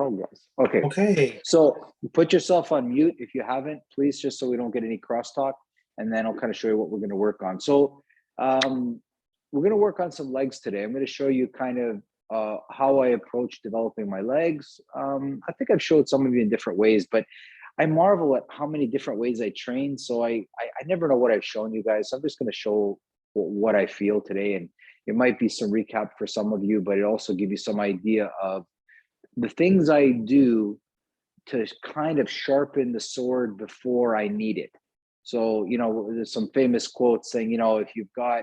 progress. Okay. Okay. So put yourself on mute if you haven't, please, just so we don't get any crosstalk, and then I'll kind of show you what we're going to work on. So we're going to work on some legs today. I'm going to show you kind of how I approach developing my legs. I think I've showed some of you in different ways, but I marvel at how many different ways I train. So I never know what I've shown you guys. So I'm just going to show what I feel today, and it might be some recap for some of you, but it also give you some idea of the things I do to kind of sharpen the sword before I need it. So, you know, there's some famous quotes saying, you know, if you've got,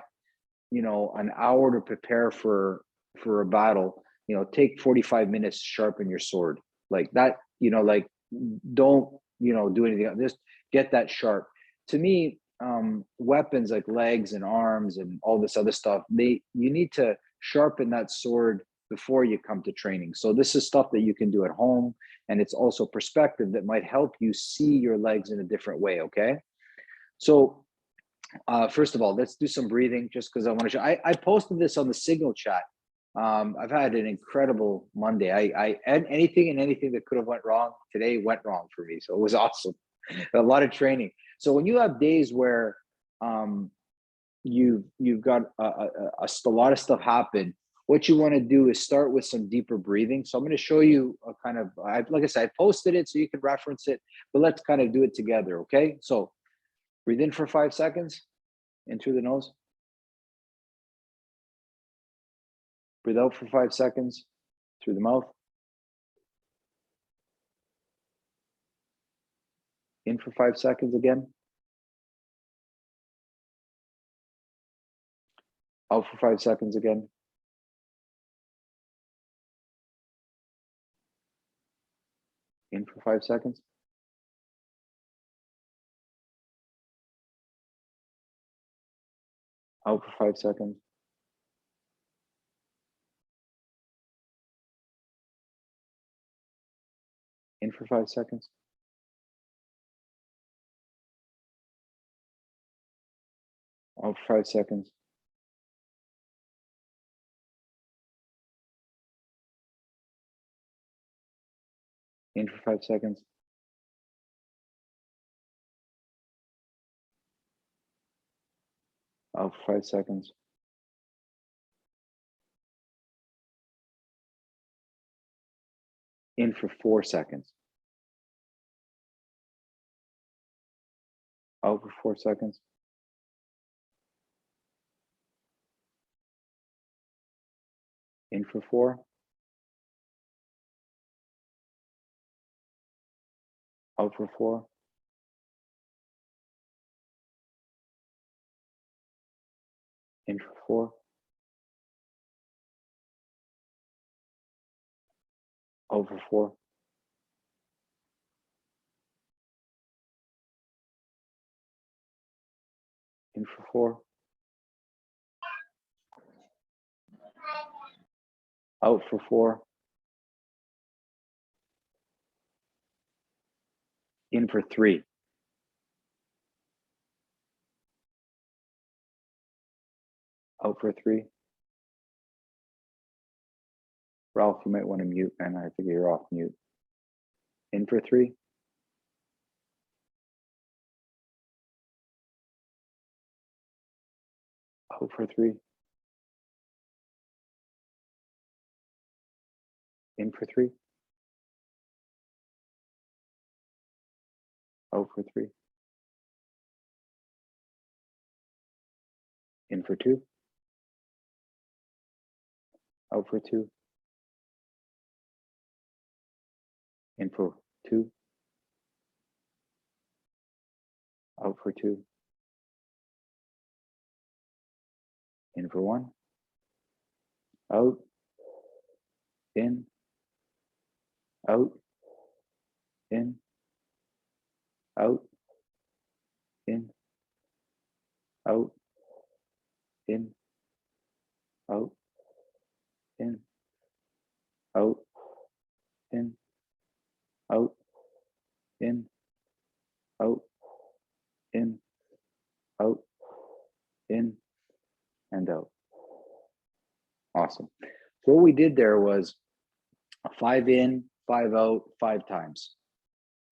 you know, an hour to prepare for a battle, you know, take 45 minutes to sharpen your sword. Like that, you know, like don't, you know, do anything else. Just get that sharp. To me, weapons like legs and arms and all this other stuff, you need to sharpen that sword before you come to training. So this is stuff that you can do at home, and it's also perspective that might help you see your legs in a different way. Okay. So first of all, let's do some breathing, just because I want to show. I posted this on the Signal chat. I've had an incredible Monday. Anything that could have went wrong today went wrong for me. So it was awesome. A lot of training. So when you have days where you've got a lot of stuff happen, what you want to do is start with some deeper breathing. So I'm going to show you a kind of, like I said, I posted it so you can reference it, but let's kind of do it together. Okay. So breathe in for 5 seconds, in through the nose. Breathe out for 5 seconds, through the mouth. In for 5 seconds again. Out for 5 seconds again. In for 5 seconds. Out for 5 seconds. In for 5 seconds. Out for 5 seconds. In for 5 seconds. Out for 5 seconds. In for 4 seconds. Out for 4 seconds. In for 4. Out for 4. In for 4. Out for 4. In for 4. Out for 4. In for 3. Out for 3. Ralph, you might want to mute, and I think you're off mute. In for 3. Out for 3. In for 3. Out for 3. In for 2. Out for 2. In for 2. Out for 2. In for 1. Out. In. Out. In. Out. In. Out. In. Out. In. Out. In. Out. In. Out. In. Out. In. And out. Awesome. So what we did there was 5 in, 5 out, 5 times.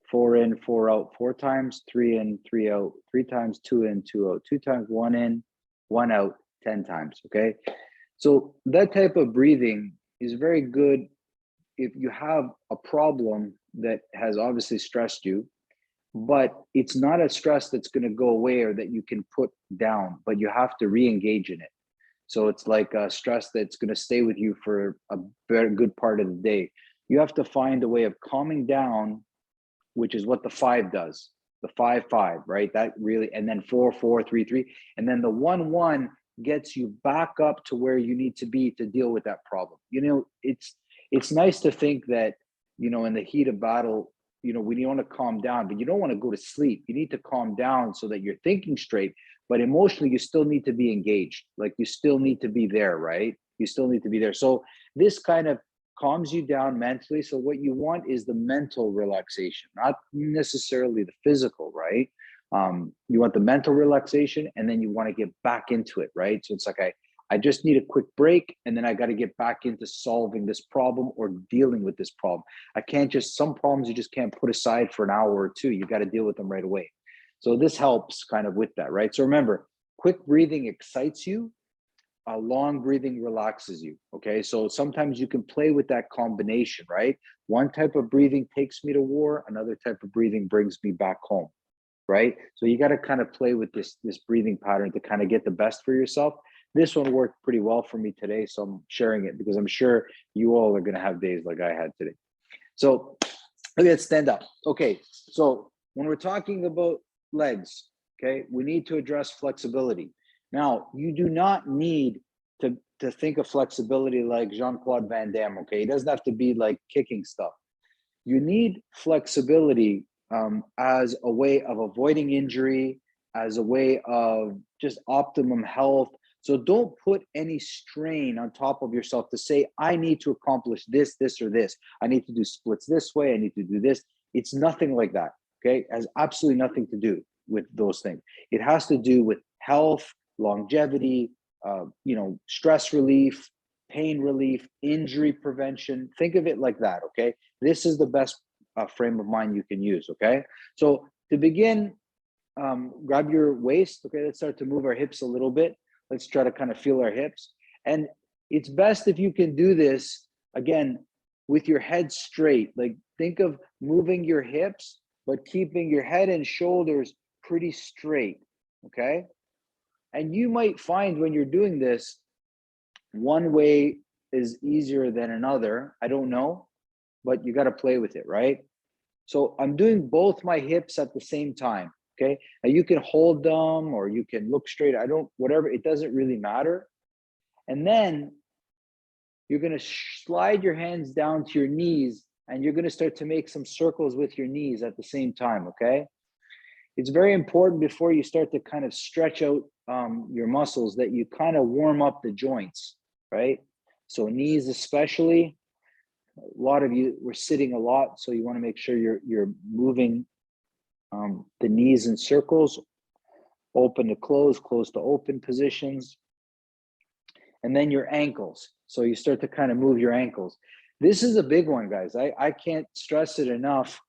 4 in, 4 out, 4 times. 3 in, 3 out, 3 times. 2 in, 2 out, 2 times. 1 in, 1 out, 10 times. Okay. So that type of breathing is very good if you have a problem that has obviously stressed you, but it's not a stress that's going to go away or that you can put down, but you have to re-engage in it. So it's like a stress that's going to stay with you for a very good part of the day. You have to find a way of calming down, which is what the 5 does. The 5-5, right? That really, and then 4-4-3-3, and then the 1-1 gets you back up to where you need to be to deal with that problem. You know, it's nice to think that, you know, in the heat of battle, you know, when you want to calm down, but you don't want to go to sleep. You need to calm down so that you're thinking straight, but emotionally you still need to be engaged. Like you still need to be there, right? You still need to be there. So this kind of calms you down mentally. So what you want is the mental relaxation, not necessarily the physical, right? You want the mental relaxation, and then you want to get back into it, right? So it's like I just need a quick break, and then I got to get back into solving this problem or dealing with this problem. I can't just, some problems you just can't put aside for an hour or two. You got to deal with them right away. So this helps kind of with that, right? So remember, quick breathing excites you, long breathing relaxes you. Okay, so sometimes you can play with that combination, right? One type of breathing takes me to war, another type of breathing brings me back home, right? So you got to kind of play with this breathing pattern to kind of get the best for yourself. This one worked pretty well for me today, so I'm sharing it because I'm sure you all are going to have days like I had today. So let's stand up. Okay, so when we're talking about legs, okay, we need to address flexibility. Now, you do not need to think of flexibility like Jean-Claude Van Damme, okay? It doesn't have to be like kicking stuff. You need flexibility as a way of avoiding injury, as a way of just optimum health. So don't put any strain on top of yourself to say, I need to accomplish this, this, or this. I need to do splits this way. I need to do this. It's nothing like that. Okay. It has absolutely nothing to do with those things. It has to do with health, longevity, you know, stress relief, pain relief, injury prevention. Think of it like that. Okay. This is the best frame of mind you can use. Okay. So to begin, grab your waist. Okay. Let's start to move our hips a little bit. Let's try to kind of feel our hips. And it's best if you can do this, again, with your head straight. Like think of moving your hips, but keeping your head and shoulders pretty straight. Okay. And you might find when you're doing this, one way is easier than another. I don't know, but you got to play with it, right? So I'm doing both my hips at the same time. Okay. Now you can hold them or you can look straight. I don't, whatever, it doesn't really matter. And then you're going to slide your hands down to your knees and you're going to start to make some circles with your knees at the same time. Okay. It's very important before you start to kind of stretch out your muscles that you kind of warm up the joints, right? So knees, especially, a lot of you were sitting a lot. So you want to make sure you're moving the knees in circles, open to close, close to open positions. And then your ankles. So you start to kind of move your ankles. This is a big one, guys. I can't stress it enough.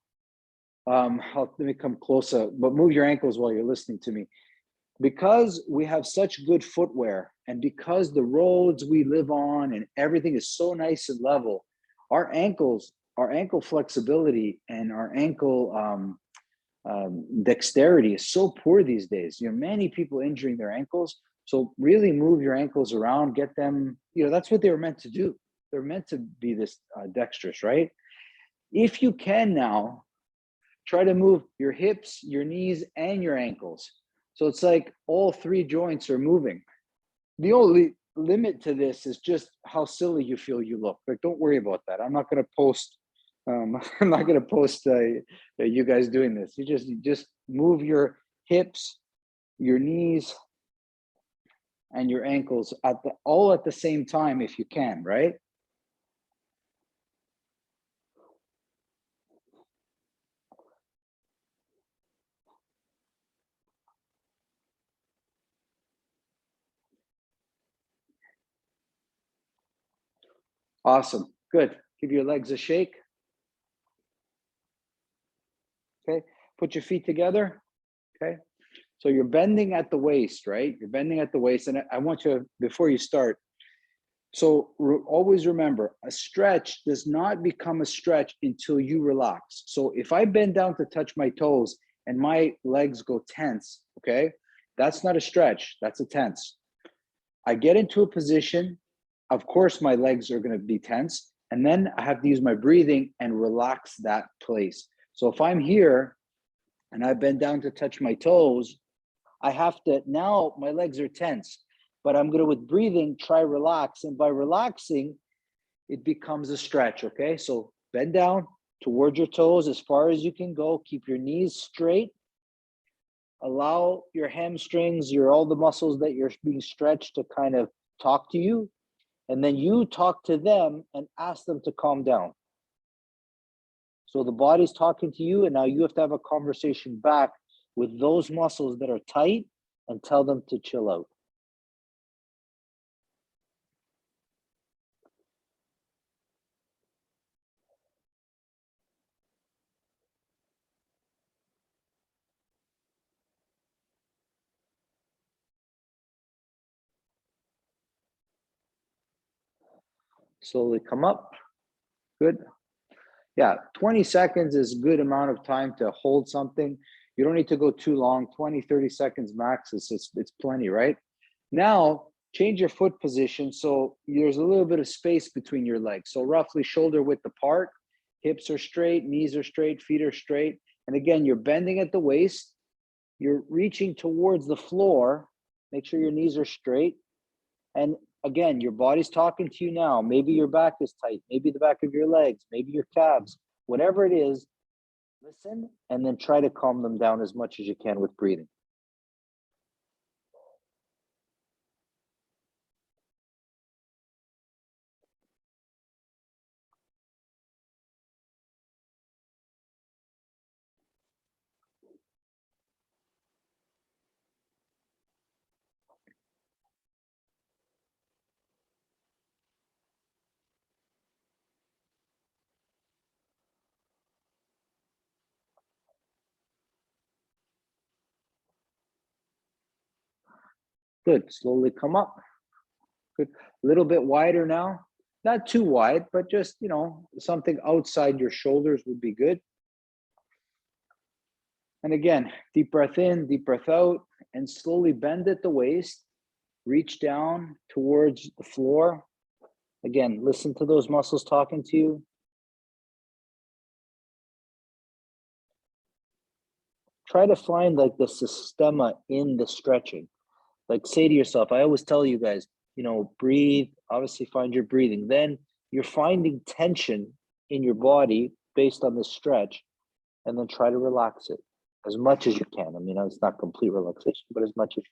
Let me come closer, but move your ankles while you're listening to me. Because we have such good footwear and because the roads we live on and everything is so nice and level, our ankles, our ankle flexibility and our ankle dexterity is so poor these days. You know, many people injuring their ankles. So really move your ankles around, get them, you know, that's what they were meant to do. They're meant to be this dexterous, right? If you can now, try to move your hips, your knees, and your ankles. So it's like all three joints are moving. The only limit to this is just how silly you feel you look. Like, don't worry about that. I'm not going to post. I'm not going to post you guys doing this. You just move your hips, your knees, and your ankles all at the same time if you can, right? Awesome. Good. Give your legs a shake. Okay, put your feet together. Okay, so you're bending at the waist, right? You're bending at the waist. And I want you, before you start, so always remember, a stretch does not become a stretch until you relax. So if I bend down to touch my toes and my legs go tense, okay, that's not a stretch, that's a tense. I get into a position, of course my legs are going to be tense, and then I have to use my breathing and relax that place. So if I'm here and I bend down to touch my toes, I have to, now my legs are tense, but I'm going to, with breathing, try relax. And by relaxing, it becomes a stretch, okay? So bend down towards your toes as far as you can go. Keep your knees straight. Allow your hamstrings, all the muscles that you're being stretched to kind of talk to you. And then you talk to them and ask them to calm down. So the body's talking to you, and now you have to have a conversation back with those muscles that are tight and tell them to chill out. Slowly come up. Good. Yeah, 20 seconds is a good amount of time to hold something. You don't need to go too long. 20, 30 seconds max it's plenty, right? Now, change your foot position so there's a little bit of space between your legs. So roughly shoulder width apart, hips are straight, knees are straight, feet are straight. And again, you're bending at the waist. You're reaching towards the floor. Make sure your knees are straight. And again, your body's talking to you now. Maybe your back is tight, maybe the back of your legs, maybe your calves, whatever it is, listen and then try to calm them down as much as you can with breathing. Good. Slowly come up. Good. A little bit wider now. Not too wide, but just, something outside your shoulders would be good. And again, deep breath in, deep breath out, and slowly bend at the waist. Reach down towards the floor. Again, listen to those muscles talking to you. Try to find like the systema in the stretching. Like say to yourself, I always tell you guys, breathe, obviously find your breathing. Then you're finding tension in your body based on this stretch, and then try to relax it as much as you can. I mean, it's not complete relaxation, but as much as you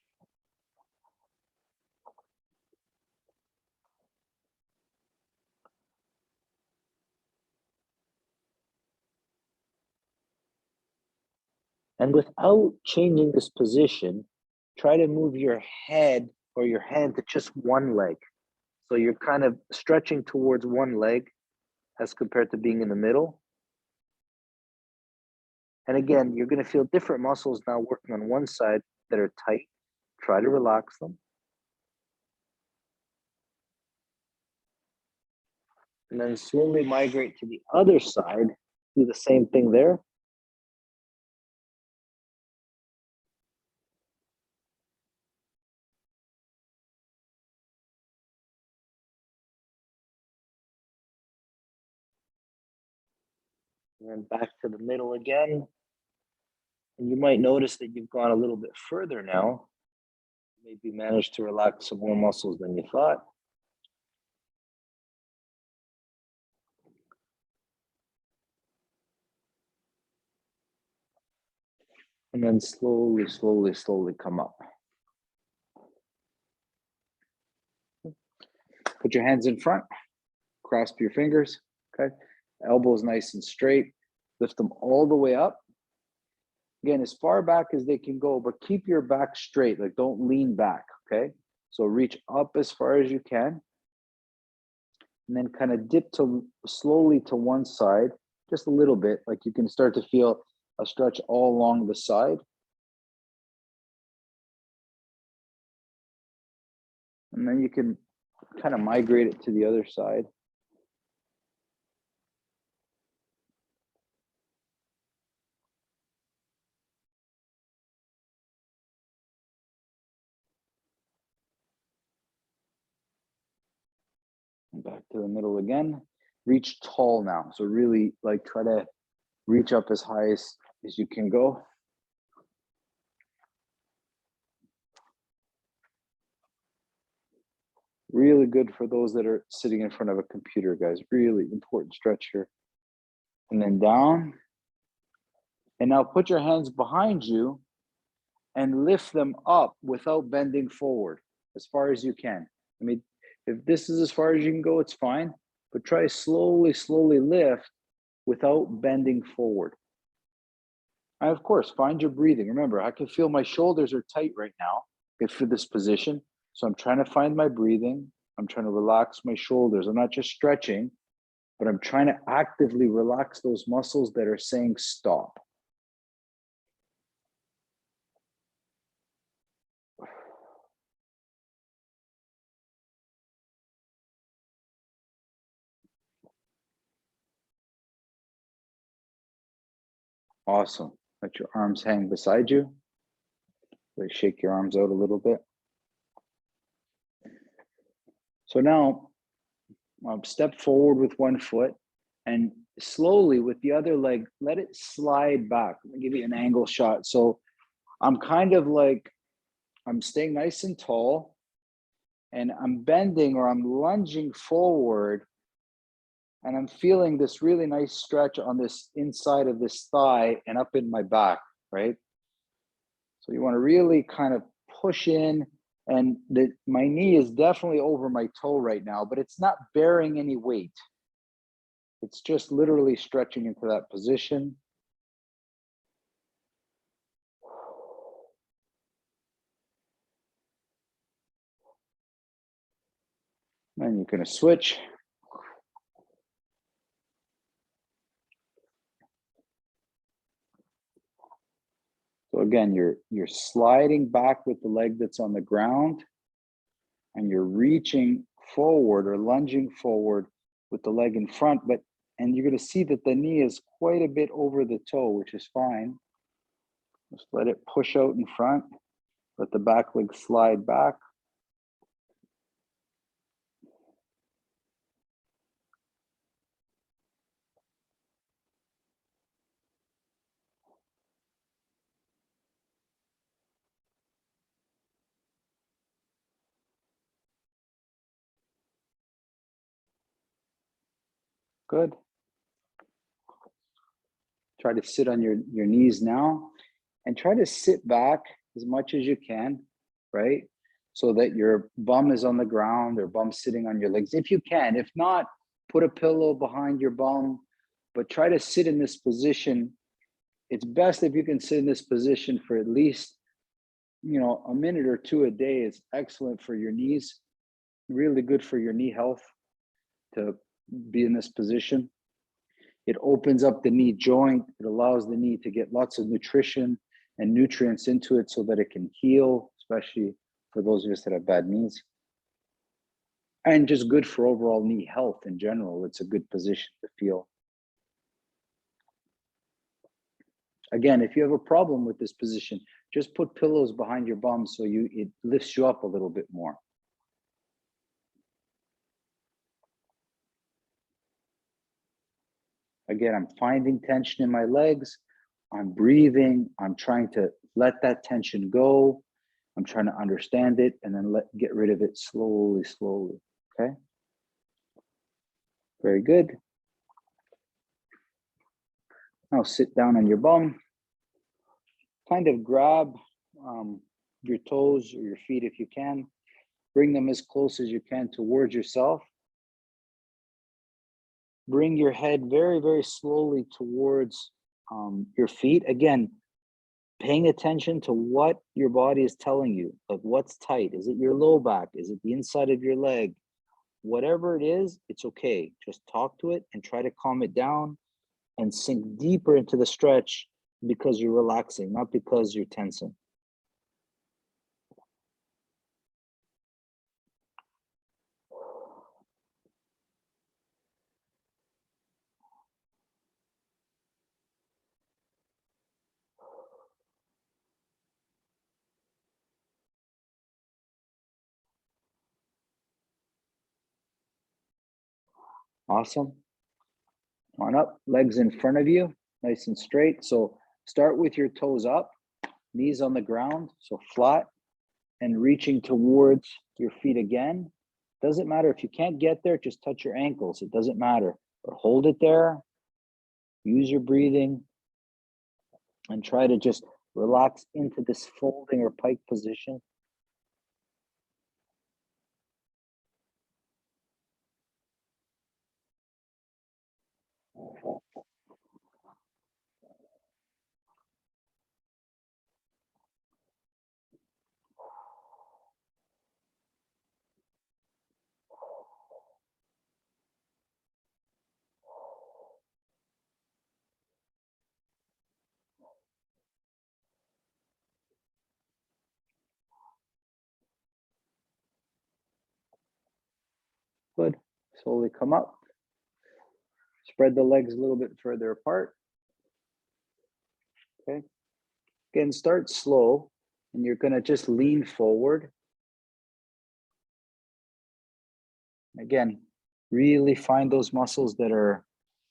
can. And without changing this position, try to move your head or your hand to just one leg. So you're kind of stretching towards one leg as compared to being in the middle. And again, you're going to feel different muscles now working on one side that are tight. Try to relax them. And then slowly migrate to the other side. Do the same thing there. And then back to the middle again. And you might notice that you've gone a little bit further now. Maybe managed to relax some more muscles than you thought. And then slowly, slowly, slowly come up. Put your hands in front, grasp your fingers, okay? Elbows nice and straight. Lift them all the way up. Again, as far back as they can go, but keep your back straight. Like don't lean back, okay? So reach up as far as you can. And then kind of dip to slowly to one side, just a little bit. Like you can start to feel a stretch all along the side. And then you can kind of migrate it to the other side. And back to the middle again. Reach tall now. So really like try to reach up as high as you can go. Really good for those that are sitting in front of a computer, guys. Really important stretch here. And then down. And now put your hands behind you and lift them up without bending forward as far as you can. I mean, if this is as far as you can go, it's fine, but try slowly, slowly lift without bending forward. And of course, find your breathing. Remember, I can feel my shoulders are tight right now for this position. So I'm trying to find my breathing. I'm trying to relax my shoulders. I'm not just stretching, but I'm trying to actively relax those muscles that are saying stop. Awesome. Let your arms hang beside you. Shake your arms out a little bit. So now step forward with one foot and slowly with the other leg, let it slide back. Let me give you an angle shot. So I'm kind of like, I'm staying nice and tall and I'm bending or I'm lunging forward and I'm feeling this really nice stretch on this inside of this thigh and up in my back, right? So you want to really kind of push in, and my knee is definitely over my toe right now, but it's not bearing any weight. It's just literally stretching into that position. And you're going to switch. So again, you're sliding back with the leg that's on the ground, and you're reaching forward or lunging forward with the leg in front, and you're going to see that the knee is quite a bit over the toe, which is fine. Just let it push out in front. Let the back leg slide back. Good. Try to sit on your knees now and try to sit back as much as you can, right? So that your bum is on the ground or bum sitting on your legs, if you can. If not, put a pillow behind your bum, but try to sit in this position. It's best if you can sit in this position for at least, a minute or two a day. Is excellent for your knees, really good for your knee health to be in this position. It opens up the knee joint. It allows the knee to get lots of nutrition and nutrients into it so that it can heal, especially for those of us that have bad knees. And just good for overall knee health in general. It's a good position to feel. Again, if you have a problem with this position, just put pillows behind your bum so it lifts you up a little bit more. Again, I'm finding tension in my legs. I'm breathing. I'm trying to let that tension go. I'm trying to understand it and then get rid of it slowly, slowly. Okay. Very good. Now sit down on your bum. Kind of grab your toes or your feet if you can. Bring them as close as you can towards yourself. Bring your head very, very slowly towards your feet. Again, paying attention to what your body is telling you, like what's tight. Is it your low back? Is it the inside of your leg? Whatever it is, it's okay. Just talk to it and try to calm it down and sink deeper into the stretch because you're relaxing, not because you're tensing. Awesome. On up, legs in front of you, nice and straight. So start with your toes up, knees on the ground, so flat, and reaching towards your feet again. Doesn't matter if you can't get there, just touch your ankles. It doesn't matter, but hold it there. Use your breathing and try to just relax into this folding or pike position. Good. Slowly come up. Spread the legs a little bit further apart. Okay. Again, start slow, and you're going to just lean forward. Again, really find those muscles that are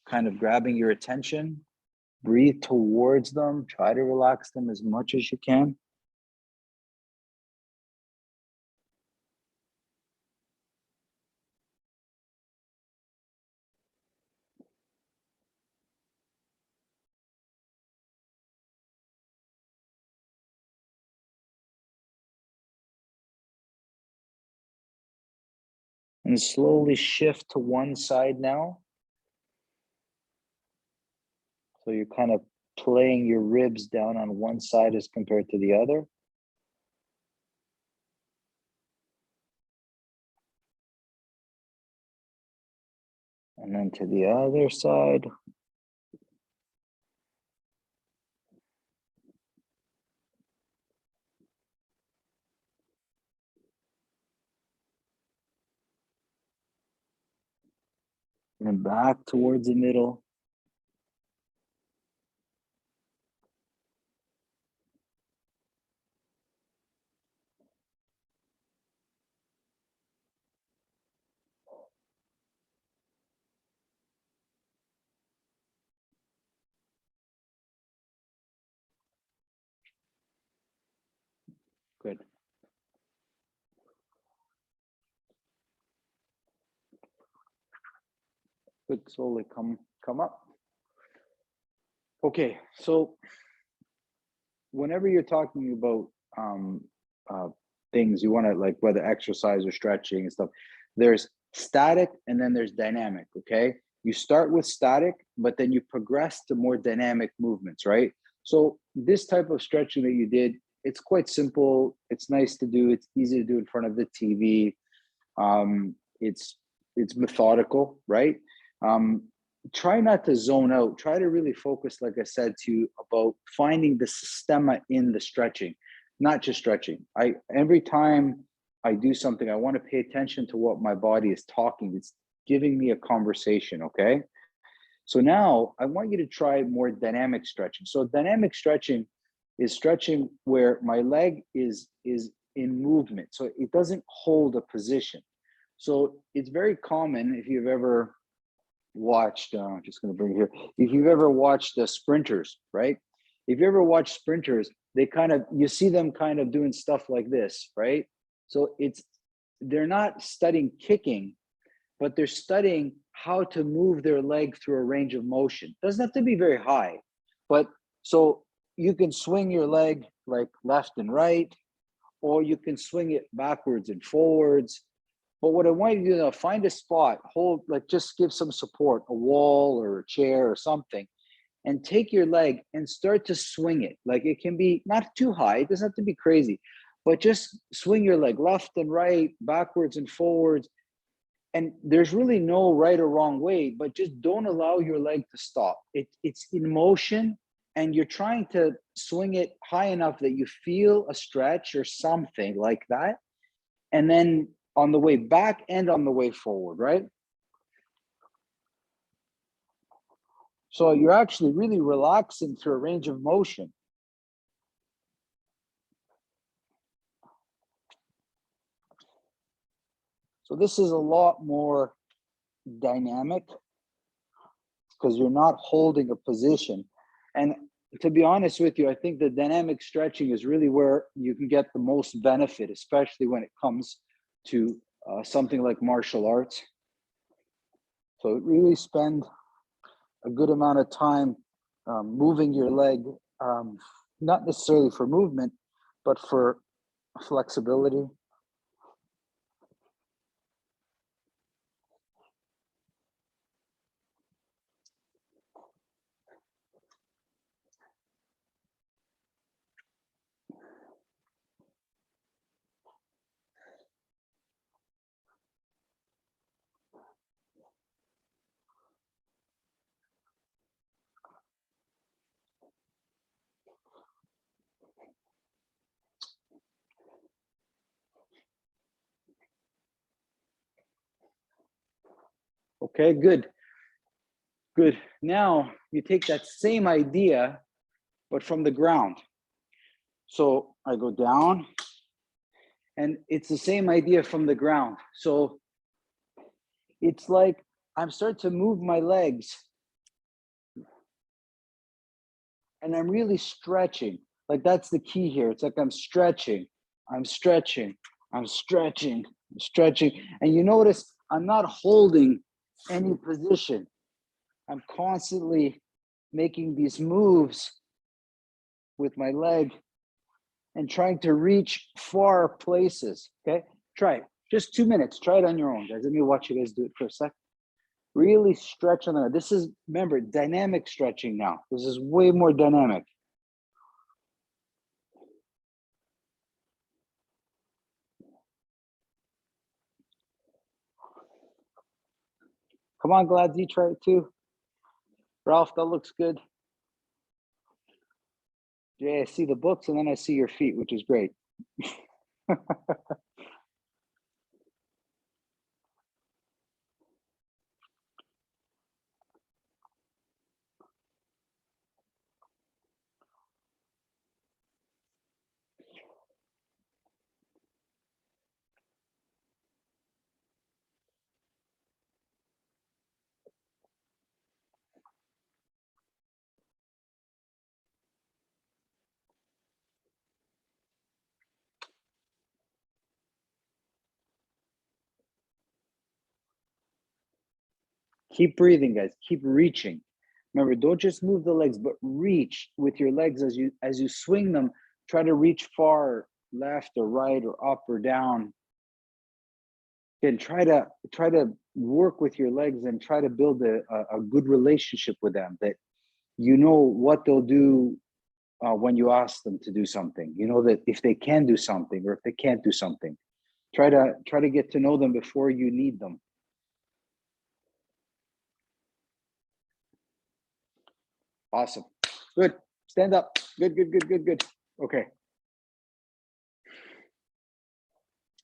kind of grabbing your attention. Breathe towards them. Try to relax them as much as you can. And slowly shift to one side now. So you're kind of playing your ribs down on one side as compared to the other. And then to the other side. And then back towards the middle. Good. Good. Slowly come up. Okay, so whenever you're talking about things you want to, like, whether exercise or stretching and stuff, there's static and then there's dynamic. Okay, you start with static, but then you progress to more dynamic movements, right? So this type of stretching that you did, it's quite simple. It's nice to do. It's easy to do in front of the TV. It's methodical, right? Try not to zone out. Try to really focus, like I said to you, about finding the systema in the stretching, not just stretching. Every time I do something, I want to pay attention to what my body is talking. It's giving me a conversation, okay? So now I want you to try more dynamic stretching. So dynamic stretching is stretching where my leg is in movement. So it doesn't hold a position. So it's very common if you've ever watched, I'm just going to bring it here. If you've ever watched the sprinters, right? If you ever watch sprinters, they kind of, you see them kind of doing stuff like this, right? So they're not studying kicking, but they're studying how to move their leg through a range of motion. Doesn't have to be very high, but so you can swing your leg like left and right, or you can swing it backwards and forwards. But what I want you to do now, find a spot, hold, like just give some support, a wall or a chair or something, and take your leg and start to swing it. Like it can be not too high, it doesn't have to be crazy, but just swing your leg left and right, backwards and forwards. And there's really no right or wrong way, but just don't allow your leg to stop. It's in motion, and you're trying to swing it high enough that you feel a stretch or something like that. And then on the way back and on the way forward, right? So you're actually really relaxing through a range of motion. So this is a lot more dynamic because you're not holding a position. And to be honest with you, I think the dynamic stretching is really where you can get the most benefit, especially when it comes to something like martial arts. So really spend a good amount of time moving your leg, not necessarily for movement, but for flexibility. Okay, good. Good. Now you take that same idea, but from the ground. So I go down, and it's the same idea from the ground. So it's like I'm starting to move my legs, and I'm really stretching. Like that's the key here. It's like I'm stretching, I'm stretching, I'm stretching, I'm stretching. And you notice I'm not holding any position. I'm constantly making these moves with my leg and trying to reach far places. Okay, try it. Just 2 minutes. Try it on your own, guys. Let me watch you guys do it for a sec. Really stretch on that. This is, remember, dynamic stretching now. This is way more dynamic. Come on, Gladzy, try it too. Ralph, that looks good. Yeah, I see the books and then I see your feet, which is great. Keep breathing, guys. Keep reaching. Remember, don't just move the legs, but reach with your legs as you swing them. Try to reach far left or right or up or down. Again, try to work with your legs and try to build a good relationship with them, that you know what they'll do when you ask them to do something. You know that if they can do something or if they can't do something. Try to get to know them before you need them. Awesome. Good. Stand up. Good, good, good, good, good. Okay.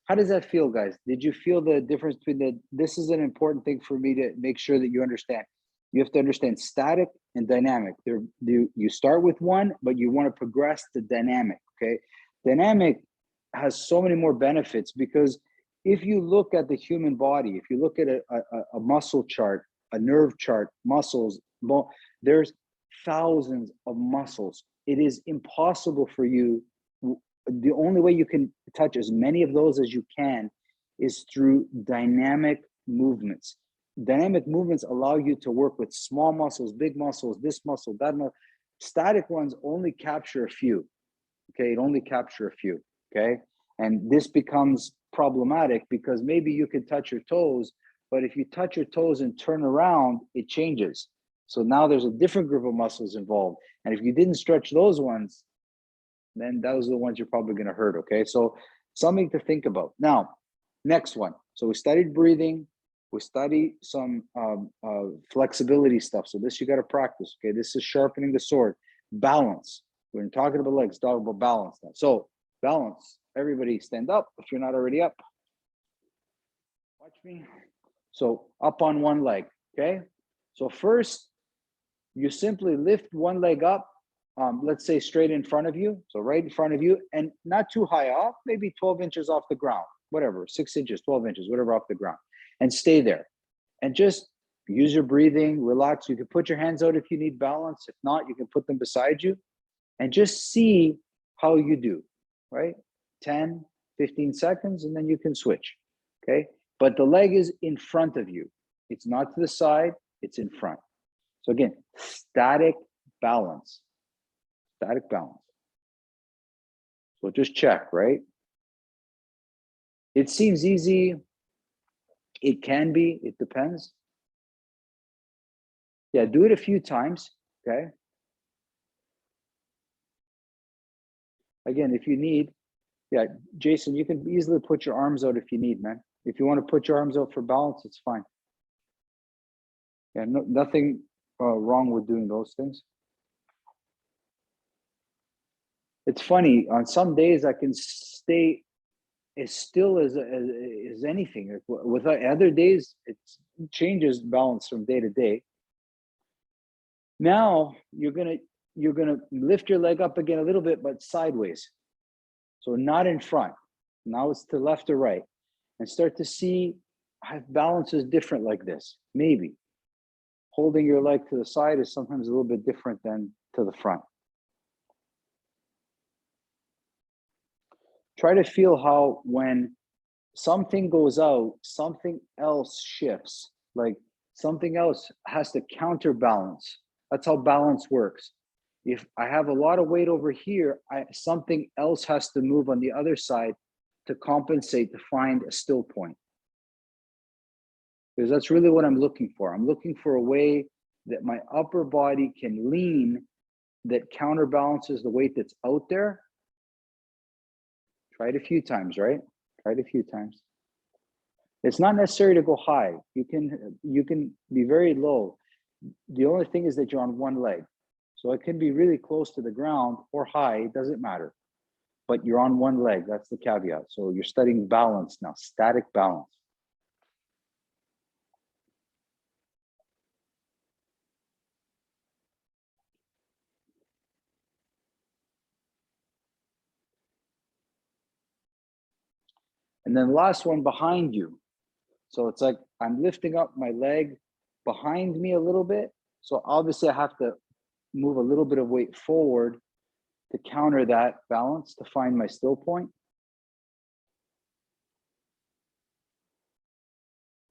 How does that feel, guys? Did you feel the difference between this is an important thing for me to make sure that you understand. You have to understand static and dynamic. You start with one, but you want to progress to dynamic, okay? Dynamic has so many more benefits because if you look at the human body, if you look at a muscle chart, a nerve chart, muscles, there's thousands of muscles. It is impossible for you. The only way you can touch as many of those as you can is through dynamic movements. Dynamic movements allow you to work with small muscles, big muscles, this muscle, that muscle. Static ones only capture a few. Okay, it only capture a few. Okay, and this becomes problematic because maybe you can touch your toes, but if you touch your toes and turn around, it changes. So now there's a different group of muscles involved, and if you didn't stretch those ones, then those are the ones you're probably going to hurt. Okay, so something to think about. Now, next one. So we studied breathing. We studied some flexibility stuff. So this you got to practice. Okay, this is sharpening the sword. balance. We're talking about legs, talking about balance now. So balance, everybody stand up if you're not already up. Watch me. So up on one leg, okay? So first, you simply lift one leg up, let's say straight in front of you, so right in front of you, and not too high off, maybe 12 inches off the ground, whatever, 6 inches, 12 inches, whatever off the ground, and stay there. And just use your breathing, relax. You can put your hands out if you need balance. If not, you can put them beside you and just see how you do, right? 10, 15 seconds, and then you can switch, okay? But the leg is in front of you. It's not to the side, it's in front. So again, static balance, static balance. So just check, right? It seems easy. It can be, it depends. Yeah, do it a few times, okay? Again, if you need, yeah, Jason, you can easily put your arms out if you need, man. If you want to put your arms out for balance, it's fine. Yeah, no, nothing wrong with doing those things. It's funny, on some days I can stay as still as anything. With other days, it changes balance from day to day. Now you're gonna lift your leg up again a little bit, but sideways. So not in front. Now it's to left or right. And start to see how balance is different like this. Maybe holding your leg to the side is sometimes a little bit different than to the front. Try to feel how when something goes out, something else shifts. Like something else has to counterbalance. That's how balance works. If I have a lot of weight over here, something else has to move on the other side to compensate, to find a still point. Because that's really what I'm looking for. I'm looking for a way that my upper body can lean that counterbalances the weight that's out there. Try it a few times, right? Try it a few times. It's not necessary to go high. You can be very low. The only thing is that you're on one leg. So it can be really close to the ground or high, it doesn't matter. But you're on one leg, that's the caveat. So you're studying balance now, static balance. And then the last one behind you. So it's like I'm lifting up my leg behind me a little bit. So obviously I have to move a little bit of weight forward to counter that balance to find my still point.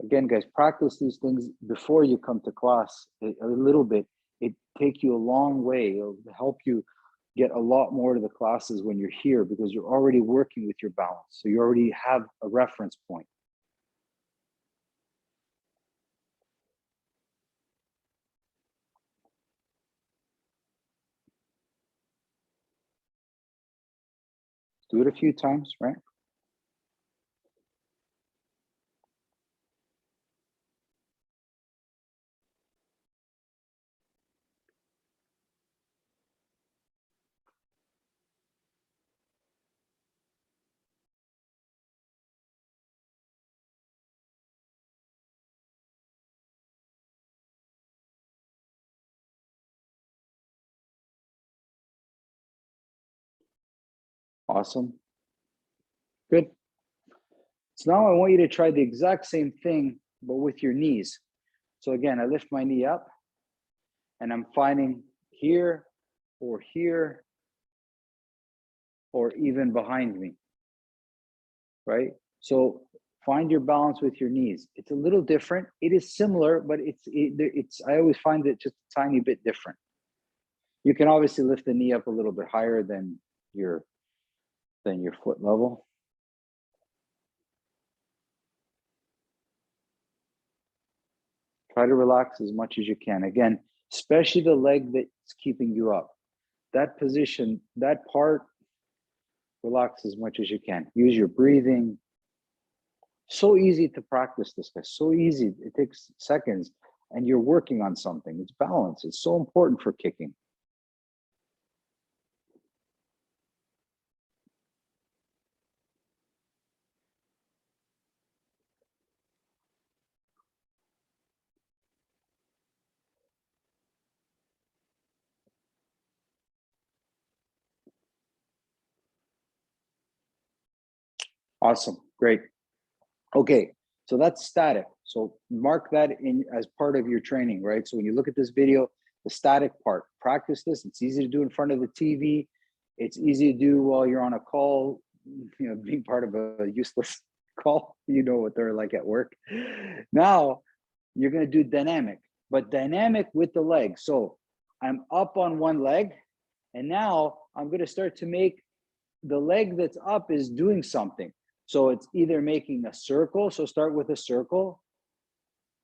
Again, guys, practice these things before you come to class a little bit. It take you a long way. It'll help you get a lot more to the classes when you're here because you're already working with your balance. So you already have a reference point. Do it a few times, right? Awesome. Good. So now I want you to try the exact same thing, but with your knees. So again, I lift my knee up and I'm finding here or here or even behind me, right? So find your balance with your knees. It's a little different. It is similar, but it's I always find it just a tiny bit different. You can obviously lift the knee up a little bit higher than your foot level. Try to relax as much as you can. Again, especially the leg that's keeping you up. That position, that part, relax as much as you can. Use your breathing. So easy to practice this, guys. So easy. It takes seconds and you're working on something. It's balance. It's so important for kicking. Awesome. Great. Okay. So that's static. So mark that in as part of your training, right? So when you look at this video, the static part, practice this. It's easy to do in front of the TV. It's easy to do while you're on a call, you know, being part of a useless call. You know what they're like at work. Now you're going to do dynamic, but dynamic with the leg. So I'm up on one leg, and now I'm going to start to make the leg that's up is doing something. So it's either making a circle. So start with a circle,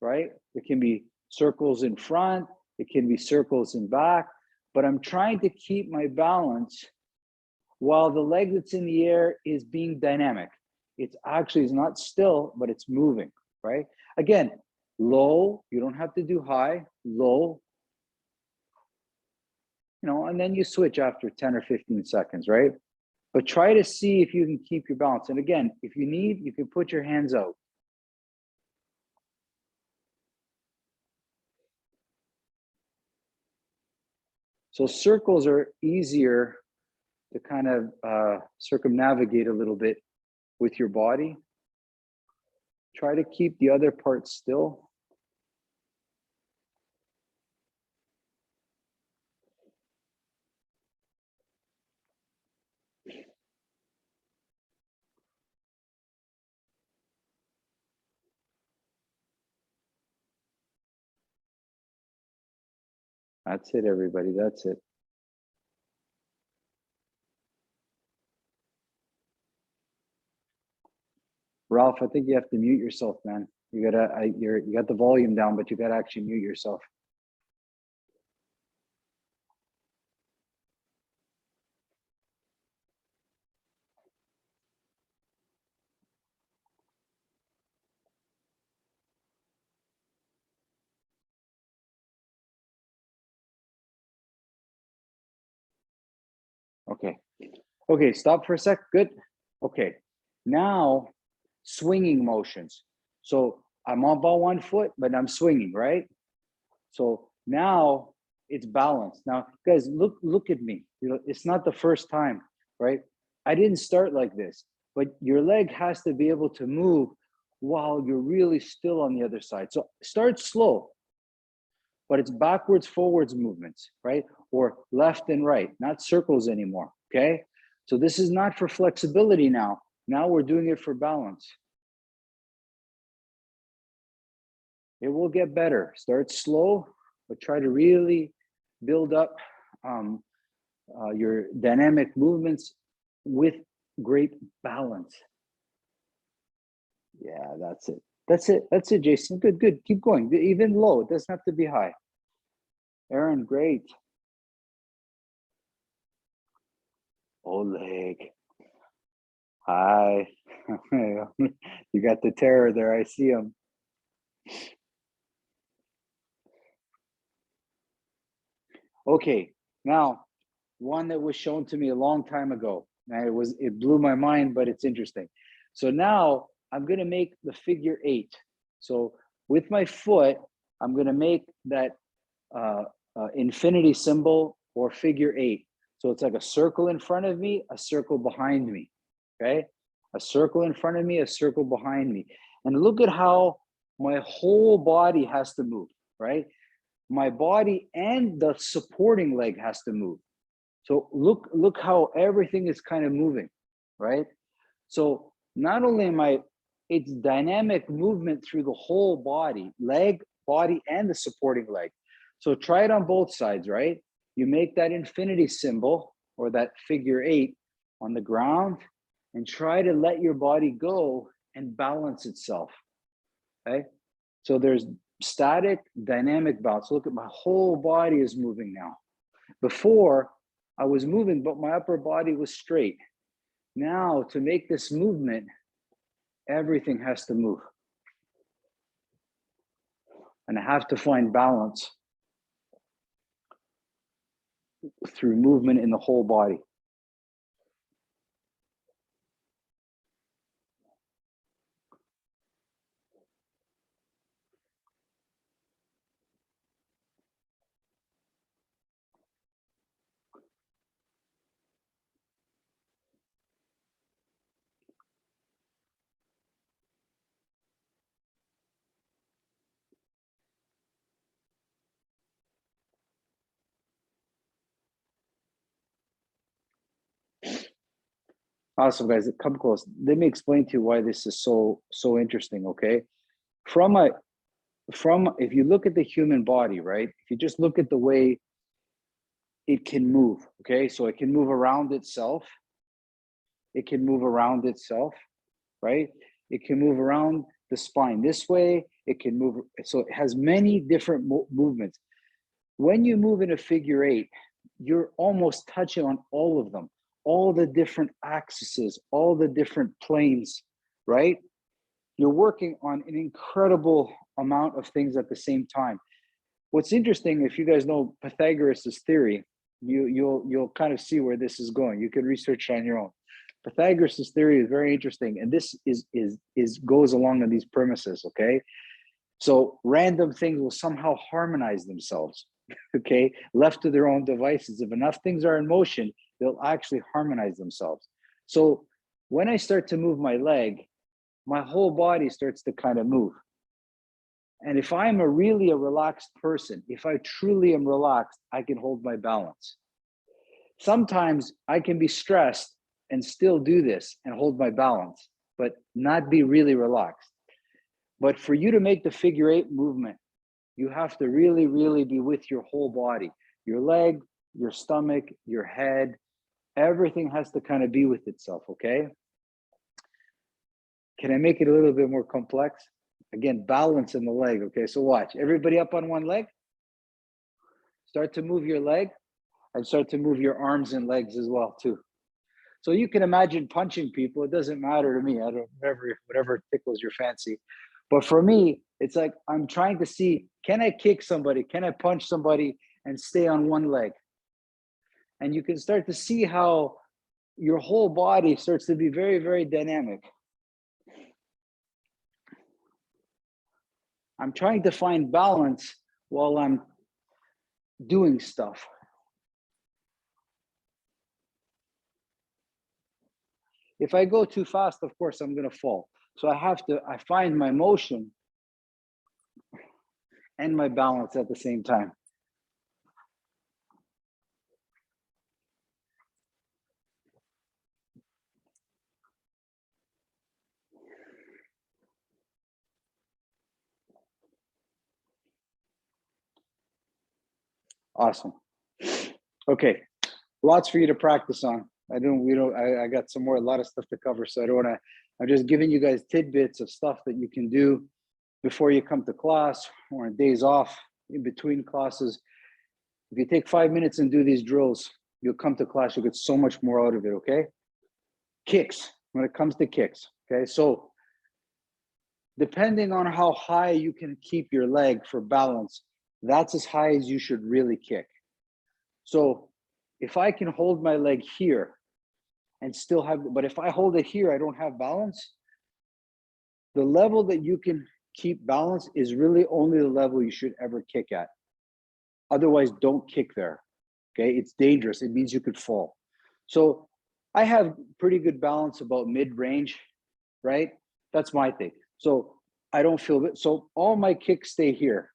right? It can be circles in front, it can be circles in back, but I'm trying to keep my balance while the leg that's in the air is being dynamic. It's actually is not still, but it's moving, right? Again, low, you don't have to do high, low, you know, and then you switch after 10 or 15 seconds, right? But try to see if you can keep your balance. And again, if you need, you can put your hands out. So circles are easier to kind of circumnavigate a little bit with your body. Try to keep the other parts still. That's it, everybody. That's it. Ralph, I think you have to mute yourself, man. You gotta, you got the volume down, but you gotta actually mute yourself. Okay. Okay, stop for a sec. Good. Okay. Now, swinging motions. So I'm on ball 1 foot, but I'm swinging, right? So now it's balanced. Now, guys, look at me. You know, it's not the first time, right? I didn't start like this, but your leg has to be able to move while you're really still on the other side. So start slow, but it's backwards, forwards movements, right? Or left and right, not circles anymore, okay? So this is not for flexibility now. Now we're doing it for balance. It will get better. Start slow, but try to really build up your dynamic movements with great balance. Yeah, that's it. That's it. That's it, Jason. Good, good. Keep going. Even low. It doesn't have to be high. Aaron, great. Oleg. Hi. You got the terror there. I see him. Okay. Now, one that was shown to me a long time ago. And it blew my mind, but it's interesting. So now I'm going to make the figure 8. So with my foot, I'm going to make that infinity symbol or figure 8. So it's like a circle in front of me, a circle behind me. Okay, a circle in front of me, a circle behind me, and look at how my whole body has to move. Right, my body and the supporting leg has to move. So look how everything is kind of moving, right? So not only am I, it's dynamic movement through the whole body, leg, body, and the supporting leg. So try it on both sides, right? You make that infinity symbol or that figure 8 on the ground and try to let your body go and balance itself, okay? So there's static, dynamic balance. Look at my whole body is moving now. Before, I was moving, but my upper body was straight. Now, to make this movement, everything has to move. And I have to find balance through movement in the whole body. Awesome, guys. Come close. Let me explain to you why this is so interesting. Okay, if you look at the human body, right? If you just look at the way it can move, okay, so it can move around itself. It can move around itself, right? It can move around the spine this way. It can move, so it has many different movements. When you move in a figure eight, you're almost touching on all of them, all the different axes, all the different planes, right? You're working on an incredible amount of things at the same time. What's interesting, if you guys know Pythagoras' theory, you'll kind of see where this is going. You can research on your own. Pythagoras' theory is very interesting, and this is goes along on these premises. Okay, so random things will somehow harmonize themselves. Okay, left to their own devices, if enough things are in motion, they'll actually harmonize themselves. So when I start to move my leg, my whole body starts to kind of move. And if I'm really a relaxed person, if I truly am relaxed, I can hold my balance. Sometimes I can be stressed and still do this and hold my balance, but not be really relaxed. But for you to make the figure eight movement, you have to really, really be with your whole body, your leg, your stomach, your head, everything has to kind of be with itself, okay? Can I make it a little bit more complex? Again, balance in the leg, okay? So watch, everybody up on one leg. Start to move your leg and start to move your arms and legs as well too. So you can imagine punching people. It doesn't matter to me. I don't, whatever tickles your fancy. But for me, it's like I'm trying to see, can I kick somebody? Can I punch somebody and stay on one leg? And you can start to see how your whole body starts to be very, very dynamic. I'm trying to find balance while I'm doing stuff. If I go too fast, of course, I'm going to fall. So I find my motion and my balance at the same time. Awesome. Okay, lots for you to practice on. I got a lot of stuff to cover, so I don't want to, I'm just giving you guys tidbits of stuff that you can do before you come to class or on days off in between classes. If you take 5 minutes and do these drills, you'll come to class, you'll get so much more out of it, okay? Kicks, when it comes to kicks, okay? So depending on how high you can keep your leg for balance, that's as high as you should really kick. So if I can hold my leg here and still have, but if I hold it here, I don't have balance, the level that you can keep balance is really only the level you should ever kick at. Otherwise, don't kick there, okay? It's dangerous. It means you could fall. So I have pretty good balance about mid-range, right? That's my thing. So I don't feel it. So all my kicks stay here.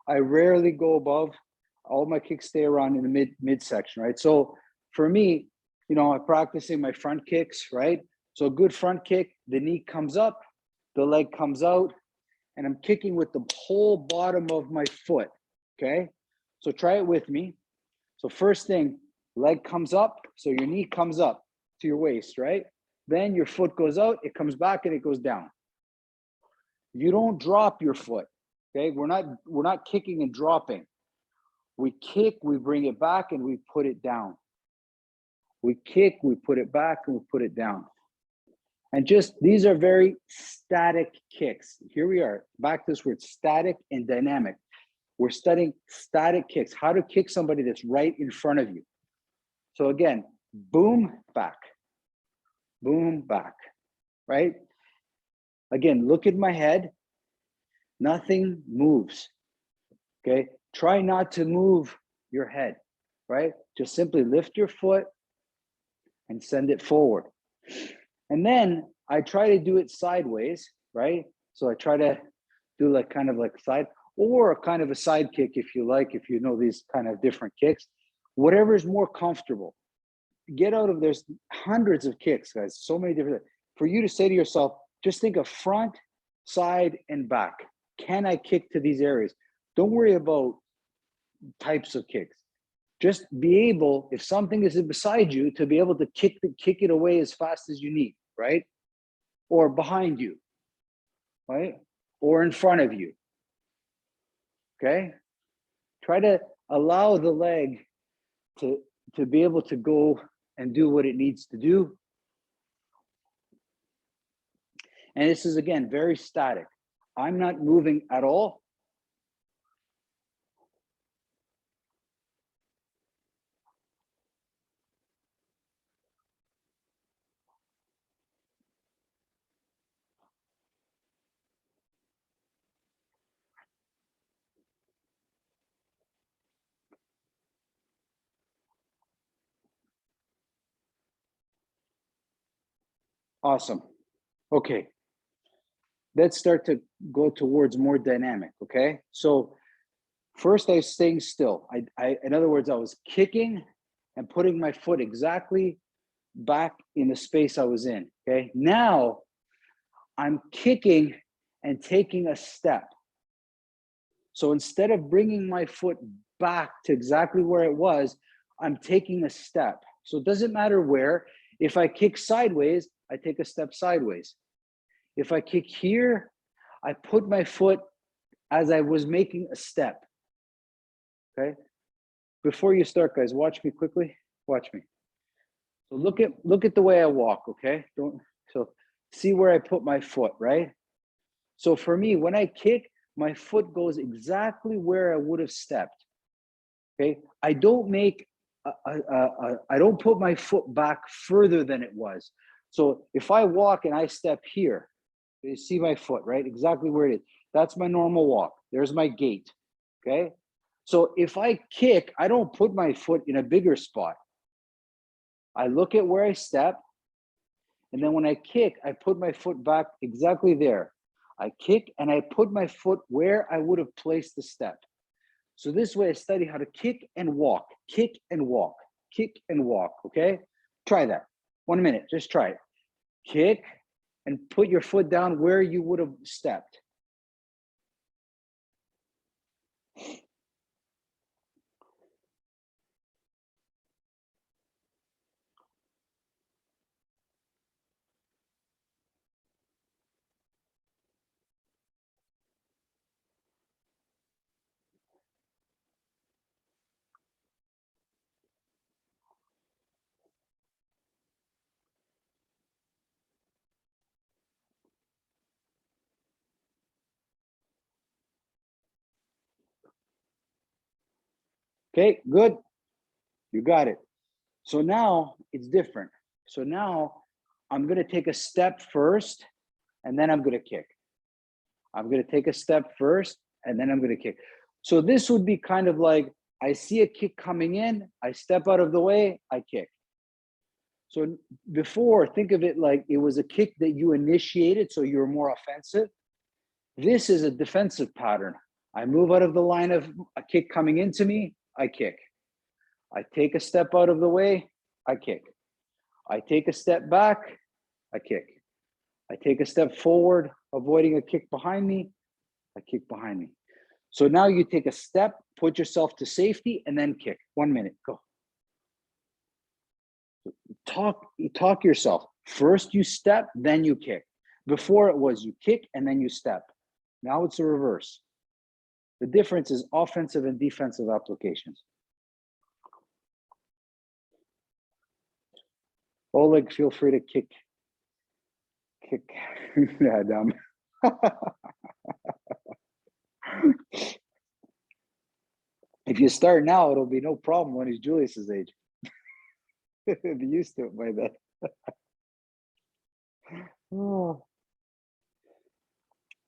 I rarely go above. All my kicks stay around in the midsection, right? So for me, you know, I'm practicing my front kicks, right? So a good front kick, the knee comes up, the leg comes out, and I'm kicking with the whole bottom of my foot, okay? So try it with me. So first thing, leg comes up, so your knee comes up to your waist, right? Then your foot goes out, it comes back and it goes down. You don't drop your foot, okay? We're not kicking and dropping. We kick, we bring it back, and we put it down. We kick, we put it back, and we put it down. And just, these are very static kicks. Here we are, back to this word, static and dynamic. We're studying static kicks, how to kick somebody that's right in front of you. So again, boom, back, right? Again, look at my head, nothing moves, okay? Try not to move your head, right? Just simply lift your foot and send it forward. And then I try to do it sideways, right? So I try to do like kind of like side, or a kind of a side kick if you like, if you know these kind of different kicks, whatever is more comfortable. get out of, there's hundreds of kicks, guys, so many different, for you to say to yourself, just think of front, side, and back. Can I kick to these areas? Don't worry about types of kicks. Just be able, if something is beside you, to be able to kick it away as fast as you need, right? Or behind you, right? Or in front of you, okay? Try to allow the leg to be able to go and do what it needs to do. And this is, again, very static. I'm not moving at all. Awesome. Okay. Let's start to go towards more dynamic, okay? So first I was staying still. In other words, I was kicking and putting my foot exactly back in the space I was in, okay? Now I'm kicking and taking a step. So instead of bringing my foot back to exactly where it was, I'm taking a step. So it doesn't matter where. If I kick sideways, I take a step sideways. If I kick here, I put my foot as I was making a step, okay? Before you start, guys, watch me quickly. Watch me. So look at the way I walk, okay? So see where I put my foot, right? So for me, when I kick, my foot goes exactly where I would have stepped, okay? I don't make, I don't put my foot back further than it was. So if I walk and I step here, you see my foot, right? Exactly where it is. That's my normal walk. There's my gait, okay? So if I kick, I don't put my foot in a bigger spot. I look at where I step, and then when I kick, I put my foot back exactly there. I kick and I put my foot where I would have placed the step. So this way I study how to kick and walk, kick and walk, kick and walk, okay? Try that. 1 minute, just try it. Kick and put your foot down where you would have stepped. Okay, good. You got it. So now it's different. So now I'm going to take a step first, and then I'm going to kick. I'm going to take a step first, and then I'm going to kick. So this would be kind of like, I see a kick coming in, I step out of the way, I kick. So before, think of it like it was a kick that you initiated, so you're more offensive. This is a defensive pattern. I move out of the line of a kick coming into me, I kick. I take a step out of the way, I kick. I take a step back, I kick. I take a step forward, avoiding a kick behind me, I kick behind me. So now you take a step, put yourself to safety, and then kick. 1 minute, go. Talk yourself. First you step, then you kick. Before it was you kick and then you step. Now it's a reverse. The difference is offensive and defensive applications. Oleg, feel free to kick. Yeah, dumb. If you start now, it'll be no problem when he's Julius's age. Be used to it by then. Oh.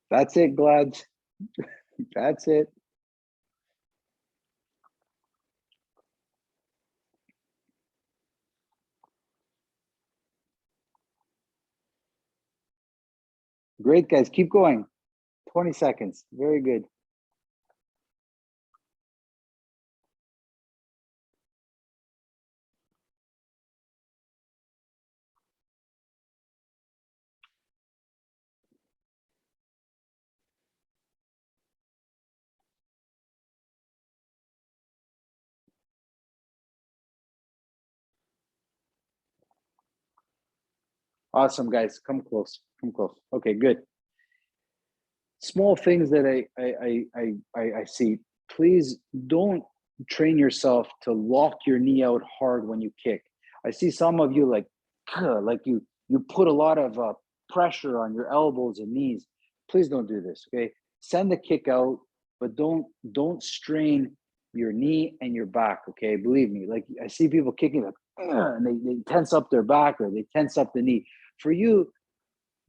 That's it, Glads. That's it. Great, guys. Keep going. 20 seconds. Very good. Awesome, guys. Come close. Come close. Okay, good. Small things that I see. Please don't train yourself to lock your knee out hard when you kick. I see some of you like you put a lot of pressure on your elbows and knees. Please don't do this. Okay, send the kick out, but don't strain your knee and your back. Okay, believe me. Like I see people kicking like and they tense up their back or they tense up the knee. For you,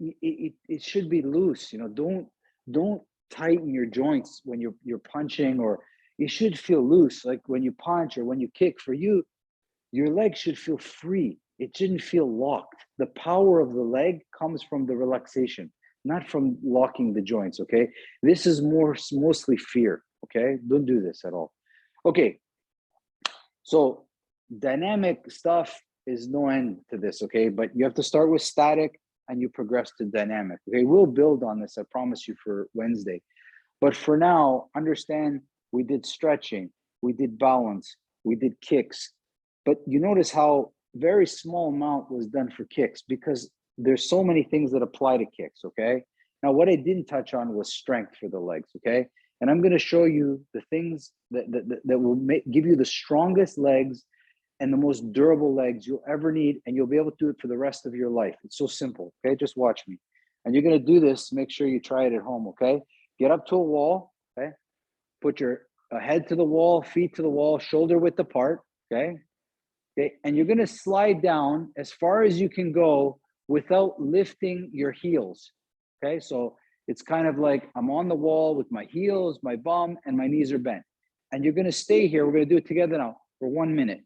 it should be loose. You know, don't tighten your joints when you're punching, or you should feel loose like when you punch or when you kick. For you, your leg should feel free. It shouldn't feel locked. The power of the leg comes from the relaxation, not from locking the joints. Okay, this is mostly fear. Okay, don't do this at all. Okay, so dynamic stuff is no end to this. Okay, but you have to start with static and you progress to dynamic. Okay, we'll build on this, I promise you, for Wednesday. But for now, understand we did stretching, we did balance, we did kicks. But you notice how very small amount was done for kicks because there's so many things that apply to kicks. Okay, now what I didn't touch on was strength for the legs. Okay, and I'm going to show you the things that will give you the strongest legs and the most durable legs you'll ever need, and you'll be able to do it for the rest of your life. It's so simple. Okay, just watch me. And you're going to do this. Make sure you try it at home. Okay, get up to a wall. Okay, put your head to the wall, feet to the wall, shoulder width apart. Okay, okay, and you're going to slide down as far as you can go without lifting your heels. Okay, so it's kind of like I'm on the wall with my heels, my bum, and my knees are bent. And you're going to stay here. We're going to do it together now for 1 minute.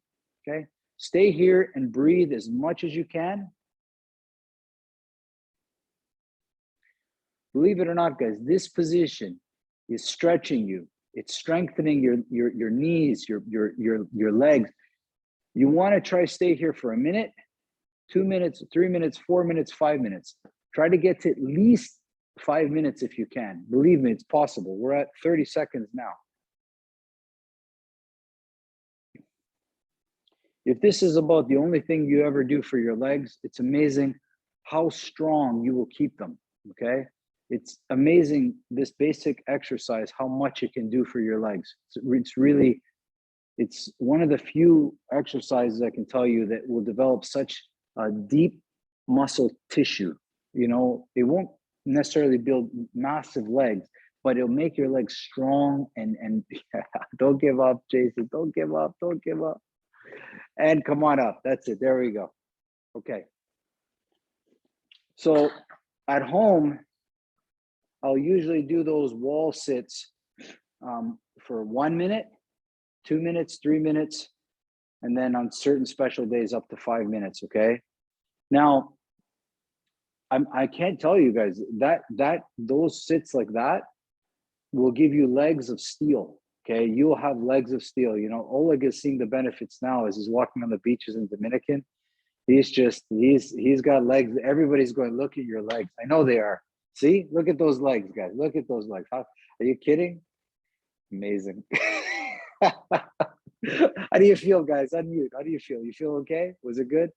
Okay, stay here and breathe as much as you can. Believe it or not, guys, this position is stretching you. It's strengthening your knees, your legs. You want to try stay here for a minute, 2 minutes, 3 minutes, 4 minutes, 5 minutes. Try to get to at least 5 minutes if you can. Believe me, it's possible. We're at 30 seconds now. If this is about the only thing you ever do for your legs, it's amazing how strong you will keep them. Okay, it's amazing, this basic exercise, how much it can do for your legs. It's one of the few exercises I can tell you that will develop such a deep muscle tissue. You know, it won't necessarily build massive legs, but it'll make your legs strong and don't give up, Jason. Don't give up. Don't give up. And come on up. That's it. There we go. Okay. So at home, I'll usually do those wall sits for 1 minute, 2 minutes, 3 minutes, and then on certain special days up to 5 minutes. Okay. Now, I can't tell you guys that those sits like that will give you legs of steel. Okay, you'll have legs of steel. You know, Oleg is seeing the benefits now as he's walking on the beaches in Dominican. He's got legs. Everybody's going, look at your legs. I know they are. See, look at those legs, guys. Look at those legs. Are you kidding? Amazing. How do you feel, guys? Unmute. How do you feel? You feel okay? Was it good?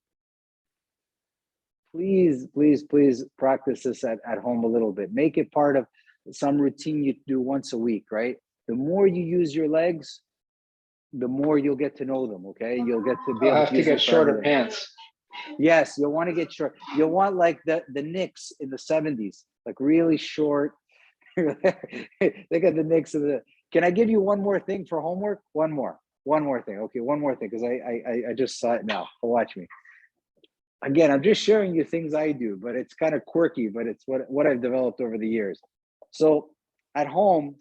Please, please, please practice this at home a little bit. Make it part of some routine you do once a week, right? The more you use your legs, the more you'll get to know them. Okay, you'll get to be able to get shorter pants. Yes, you'll want to get short. You'll want like the Knicks in the 70s, like really short. Look at the Knicks of the. Can I give you one more thing for homework? One more thing. Okay, one more thing because I just saw it now. Watch me. Again, I'm just sharing you things I do, but it's kind of quirky, but it's what I've developed over the years. So at home,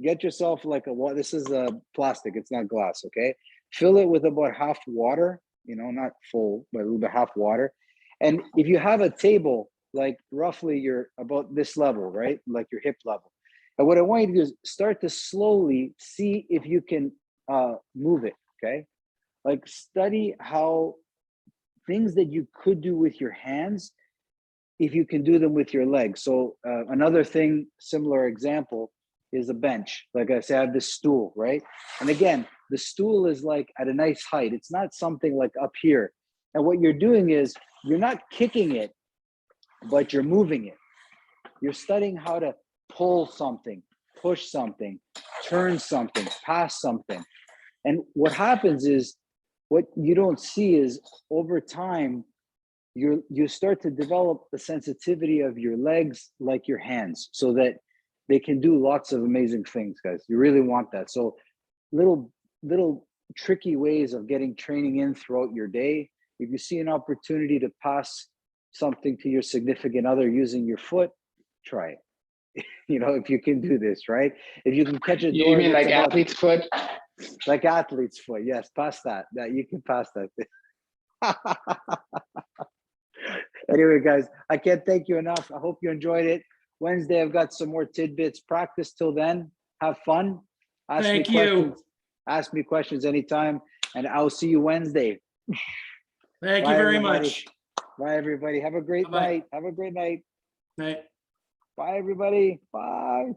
get yourself like this is a plastic, it's not glass, okay? Fill it with about half water, you know, not full, but a little bit half water. And if you have a table, like roughly you're about this level, right? Like your hip level. And what I want you to do is start to slowly see if you can move it, okay? Like study how things that you could do with your hands, if you can do them with your legs. So another thing, similar example, is a bench. Like I said, I have this stool, right? And again, the stool is like at a nice height. It's not something like up here. And what you're doing is you're not kicking it. but you're moving it. You're studying how to pull something, push something, turn something, pass something. And what happens is, what you don't see is over time, you start to develop the sensitivity of your legs like your hands, so that they can do lots of amazing things, guys. You really want that. So little tricky ways of getting training in throughout your day. If you see an opportunity to pass something to your significant other using your foot, try it. You know, if you can do this, right? If you can catch a door, You mean like athlete's foot? like athlete's foot. Yes, pass that. That you can pass that. Anyway, guys, I can't thank you enough. I hope you enjoyed it. Wednesday, I've got some more tidbits. Practice till then. Have fun. Thank you. Ask me questions anytime, and I'll see you Wednesday. Thank Bye, you very everybody. much. Bye, everybody. Have a great Bye-bye. night. Have a great night. Night. Bye, everybody. Bye.